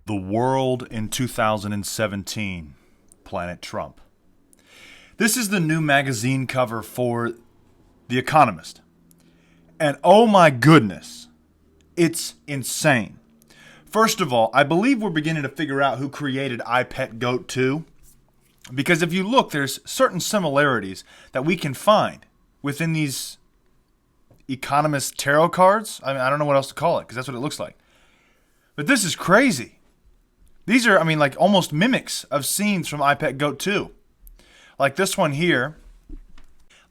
The World in 2017, Planet Trump. This is the new magazine cover for The Economist. And oh my goodness, it's insane. First of all, I believe we're beginning to figure out who created I Pet Goat 2. Because if you look, there's certain similarities that we can find within these Economist Tarot cards. I mean, I don't know what else to call it, because that's what it looks like. But this is crazy. These are, like almost mimics of scenes from I Pet Goat 2. Like this one here.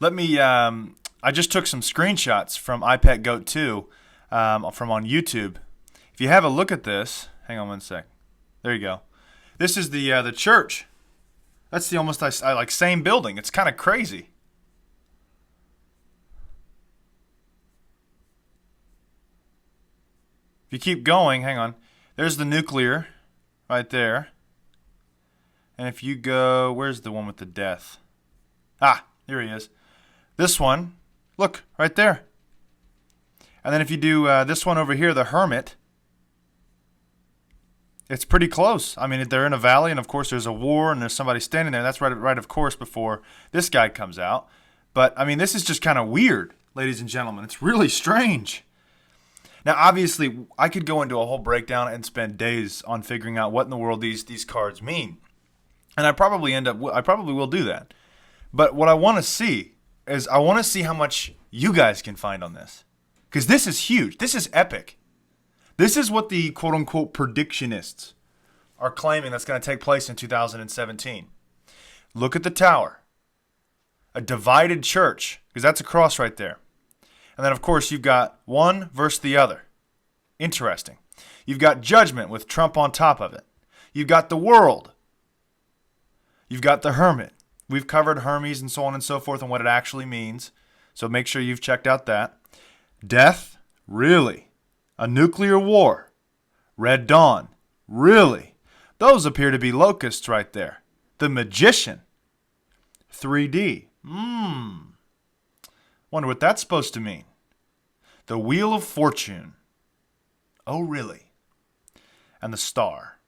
Let me, I just took some screenshots from I Pet Goat 2 from on YouTube. If you have a look at this, hang on one sec. There you go. This is the church. That's the almost like same building. It's kind of crazy. If you keep going, hang on. There's the nuclear right there. And if you go, where's the one with the death? Ah, here he is. This one, look, right there. And then if you do this one over here, the hermit, it's pretty close. I mean, they're in a valley, and of course there's a war, and there's somebody standing there. That's right, of course, before this guy comes out. But, this is just kind of weird, ladies and gentlemen. It's really strange. Now, obviously, I could go into a whole breakdown and spend days on figuring out what in the world these cards mean. And I probably will do that. But what I want to see is I want to see how much you guys can find on this. Because this is huge. This is epic. This is what the quote-unquote predictionists are claiming that's going to take place in 2017. Look at the tower. A divided church, because that's a cross right there. And then, of course, you've got one versus the other. Interesting. You've got judgment with Trump on top of it. You've got the world. You've got the hermit. We've covered Hermes and so on and so forth and what it actually means. So make sure you've checked out that. Death? Really? A nuclear war? Red Dawn? Really? Those appear to be locusts right there. The magician? 3D? Wonder what that's supposed to mean. The Wheel of Fortune. Oh, really? And the star.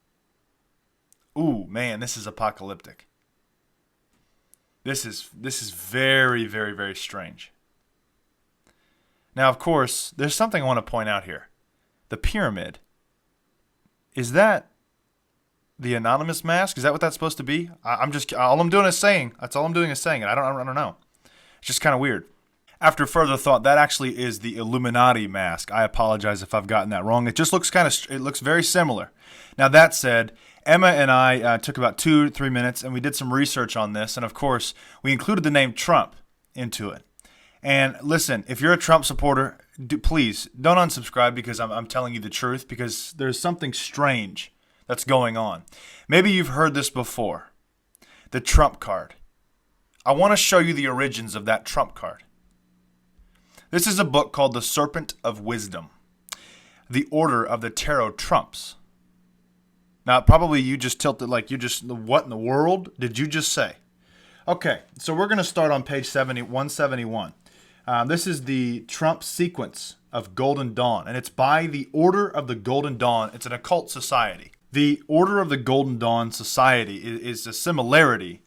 Ooh, man, this is apocalyptic. This is very, very, very strange. Now, of course, there's something I want to point out here. The pyramid. Is that the anonymous mask? Is that what that's supposed to be? All I'm doing is saying. That's all I'm doing is saying it. I don't know. It's just kind of weird. After further thought, that actually is the Illuminati mask. I apologize if I've gotten that wrong. It just looks it looks very similar. Now that said, Emma and I took about 2 to 3 minutes and we did some research on this. And of course, we included the name Trump into it. And listen, if you're a Trump supporter, please don't unsubscribe because I'm telling you the truth, because there's something strange that's going on. Maybe you've heard this before. The Trump card. I want to show you the origins of that Trump card. This is a book called The Serpent of Wisdom. The Order of the Tarot Trumps. Now, probably you just tilted like what in the world did you just say? Okay, so we're going to start on page 171. This is the Trump sequence of Golden Dawn, and it's by the Order of the Golden Dawn. It's an occult society. The Order of the Golden Dawn Society is a similarity,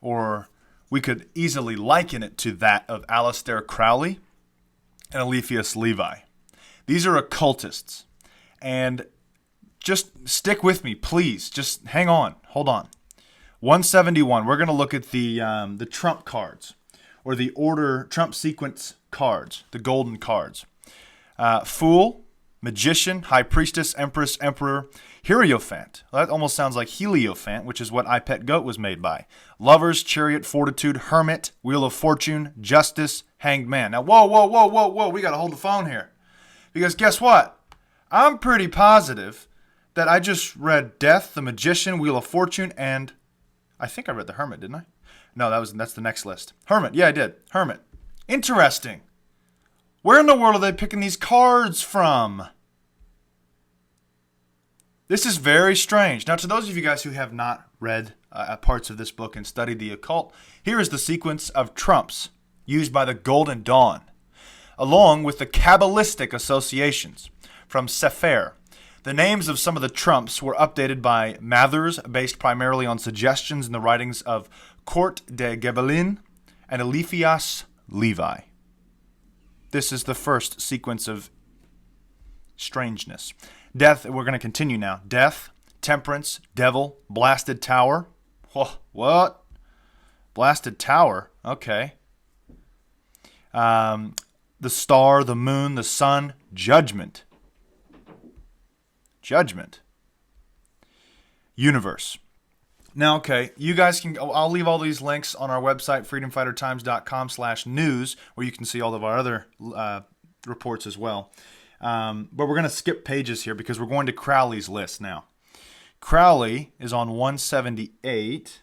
or we could easily liken it to that of Aleister Crowley and Eliphas Levi. These are occultists. And just stick with me, please. Just hang on. Hold on. 171, we're going to look at the Trump cards, or the Order Trump sequence cards, the golden cards. Fool, Magician, High Priestess, Empress, Emperor, Hierophant. Well, that almost sounds like Heliophant, which is what I Pet Goat was made by. Lovers, Chariot, Fortitude, Hermit, Wheel of Fortune, Justice, Hanged Man. Now, whoa. We got to hold the phone here. Because guess what? I'm pretty positive that I just read Death, the Magician, Wheel of Fortune, and I think I read the Hermit, didn't I? No, that's the next list. Hermit. Yeah, I did. Hermit. Interesting. Where in the world are they picking these cards from? This is very strange. Now, to those of you guys who have not read parts of this book and studied the occult, here is the sequence of trumps used by the Golden Dawn, along with the Kabbalistic associations from Sefer, The names of some of the trumps were updated by Mathers, based primarily on suggestions in the writings of Court de Gebelin and Eliphas Levi. This is the first sequence of strangeness. Death, we're going to continue now. Death, temperance, devil, blasted tower. What? Blasted tower? Okay. The star, the moon, the sun, judgment. Judgment. Universe. Now, okay, you guys can, I'll leave all these links on our website, freedomfightertimes.com/news, where you can see all of our other reports as well. But we're going to skip pages here because we're going to Crowley's list now. Crowley is on 178.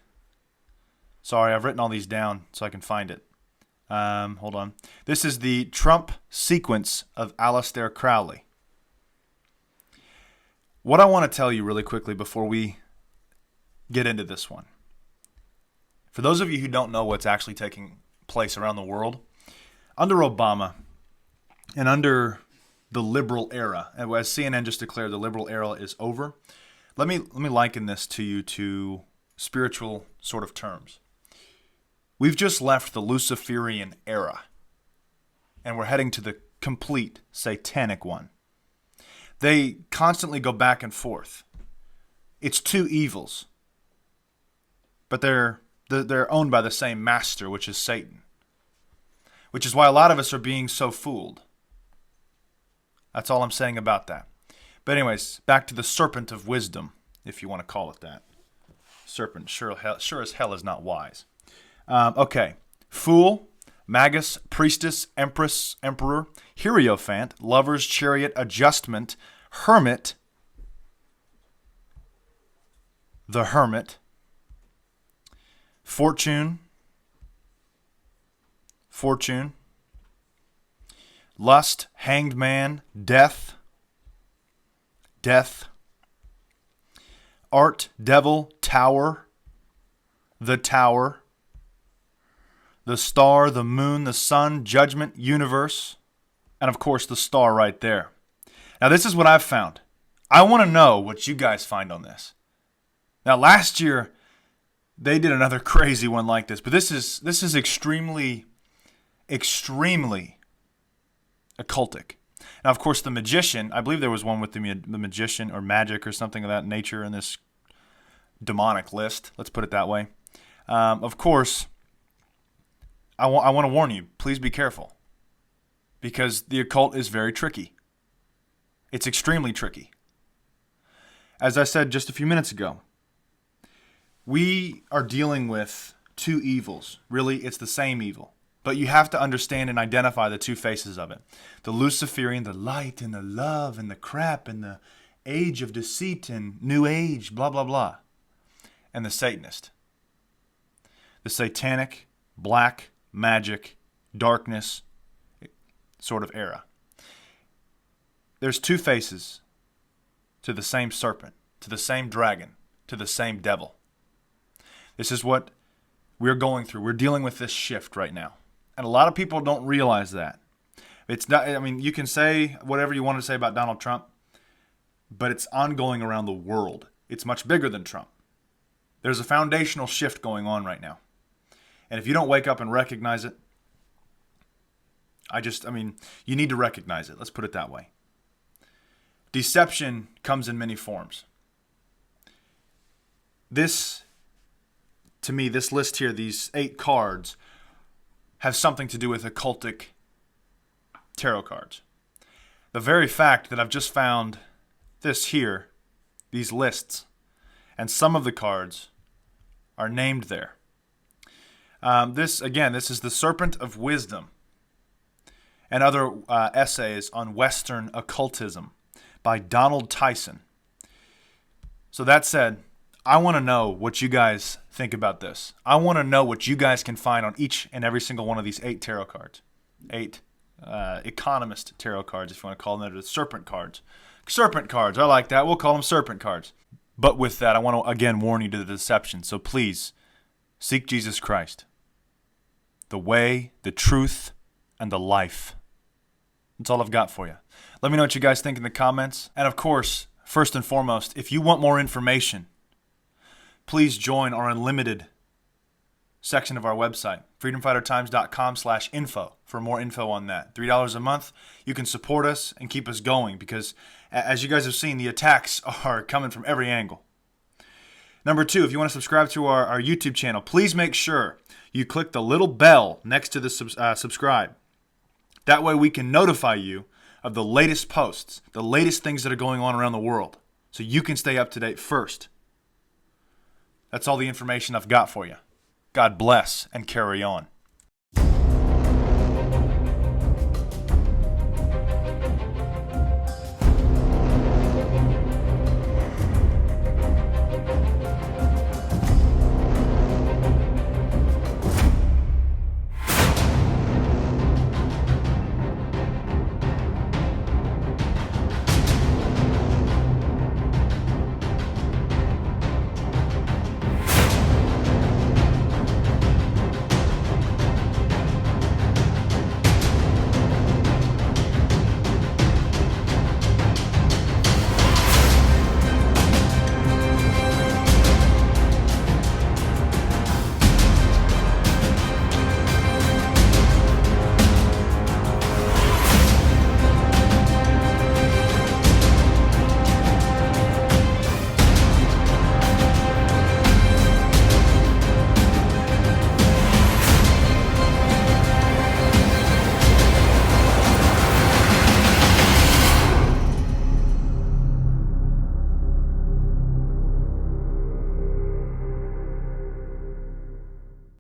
Sorry, I've written all these down so I can find it. Hold on. This is the Trump sequence of Aleister Crowley. What I want to tell you really quickly before we get into this one. For those of you who don't know what's actually taking place around the world, under Obama and under the liberal era, and as CNN just declared, the liberal era is over. Let me liken this to you to spiritual sort of terms. We've just left the Luciferian era, and we're heading to the complete satanic one. They constantly go back and forth. It's two evils, but they're owned by the same master, which is Satan. Which is why a lot of us are being so fooled. That's all I'm saying about that. But anyways, back to the serpent of wisdom, if you want to call it that. Serpent sure as hell is not wise. Okay. Fool, magus, priestess, empress, emperor, hierophant, lover's chariot, adjustment, hermit, the hermit, fortune, lust, hanged man, death, art, devil, tower, the star, the moon, the sun, judgment, universe, and of course the star right there. Now this is what I've found. I want to know what you guys find on this. Now last year they did another crazy one like this, but this is extremely occultic. Now, of course, the magician, I believe there was one with the magician or magic or something of that nature in this demonic list. Let's put it that way. Of course, I want to warn you, please be careful. Because the occult is very tricky. It's extremely tricky. As I said just a few minutes ago, we are dealing with two evils. Really, it's the same evil. But you have to understand and identify the two faces of it. The Luciferian, the light and the love and the crap and the age of deceit and new age, blah, blah, blah. And the Satanist. The satanic, black, magic, darkness sort of era. There's two faces to the same serpent, to the same dragon, to the same devil. This is what we're going through. We're dealing with this shift right now. And a lot of people don't realize that. It's not, I mean, you can say whatever you want to say about Donald Trump, but it's ongoing around the world. It's much bigger than Trump. There's a foundational shift going on right now. And if you don't wake up and recognize it, you need to recognize it. Let's put it that way. Deception comes in many forms. To me, this list here, these 8 cards, have something to do with occultic tarot cards. The very fact that I've just found this here, these lists, and some of the cards are named there. This is the Serpent of Wisdom and other essays on Western occultism by Donald Tyson. So that said, I want to know what you guys think about this. I want to know what you guys can find on each and every single one of these 8 tarot cards. 8 Economist tarot cards, if you want to call them that, or Serpent cards. Serpent cards, I like that. We'll call them Serpent cards. But with that, I want to again warn you to the deception. So please, seek Jesus Christ. The way, the truth, and the life. That's all I've got for you. Let me know what you guys think in the comments. And of course, first and foremost, if you want more information, please join our unlimited section of our website, freedomfightertimes.com/info, for more info on that. $3 a month. You can support us and keep us going because, as you guys have seen, the attacks are coming from every angle. Number 2, if you want to subscribe to our YouTube channel, please make sure you click the little bell next to the subscribe. That way we can notify you of the latest posts, the latest things that are going on around the world, so you can stay up to date first. That's all the information I've got for you. God bless and carry on.